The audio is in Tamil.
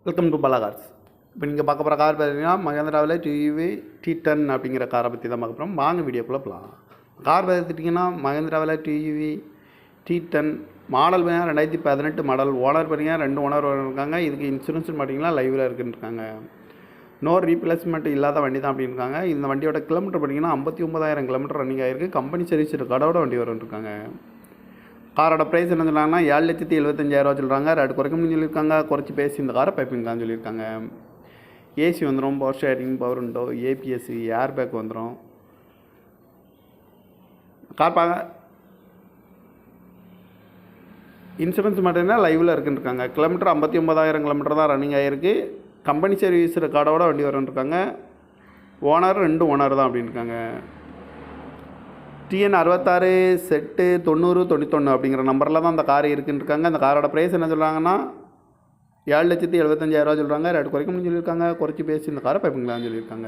Welcome to Bala cars. இப்போ நீங்கள் பார்க்க போகிற கார் பார்த்தீங்கன்னா மகேந்திராவில் டிவி T10 அப்படிங்கிற காரை பற்றி தான் பார்க்க போகிறோம். வாங்க வீடியோக்குள்ளே போகலாம். கார் பார்த்துட்டிங்கன்னா மகேந்திராவில் டிவி T10 மாடல் பார்த்தீங்கன்னா 2018 மாடல். ஓனர் பார்த்தீங்கன்னா 2 ஓனர் இருக்காங்க. இதுக்கு இன்சூரன்ஸ் பார்த்தீங்கன்னா லைவில் இருக்குன்னுருக்காங்க. நோ ரீப்ளேஸ்மெண்ட் இல்லாத வண்டி தான் அப்படின்னு இருக்காங்க. இந்த வண்டியோட கிலோமீட்டர் பார்த்தீங்கன்னா 59,000 கிலோமீட்டர் ரன்னிங் ஆகிருக்கு. கம்பெனி சர்வீஸ் கடவோட வண்டி வரும்ன்ருக்காங்க. காரோட ப்ரைஸ் என்ன சொல்கிறாங்கன்னா 7,75,000 சொல்கிறாங்க. ரேட் குறைக்கணும்னு சொல்லியிருக்காங்க. குறைச்சி பேசி இந்த காரை பைப்பிங்கான்னு சொல்லியிருக்காங்க. ஏசி வந்துடும், power sharing, power window, ABS, air bag வந்துடும். கார் இன்சூரன்ஸ் மட்டும்னா லைவில் இருக்குன்னுருக்காங்க. கிலோமீட்டர் 59,000 கிலோமீட்டர் தான் ரன்னிங் ஆகிருக்கு. கம்பெனி சர்வீஸ் கார்டோட வண்டி வரும்ன்ருக்காங்க. ஓனர் 2 ஓனர் தான் அப்படின்னு இருக்காங்க. TN 66 செட்டு 90 91 அப்படிங்கிற நம்பரில் தான் அந்த கார் இருக்குன்னுருக்காங்க. அந்த காரோட ப்ரைஸ் என்ன சொல்கிறாங்கன்னா 7,75,000 சொல்கிறாங்க. ரேட் குறைக்கணும்னு சொல்லியிருக்காங்க. குறைச்சி பேசி இந்த காரை பைப்பிங்களான்னு சொல்லியிருக்காங்க.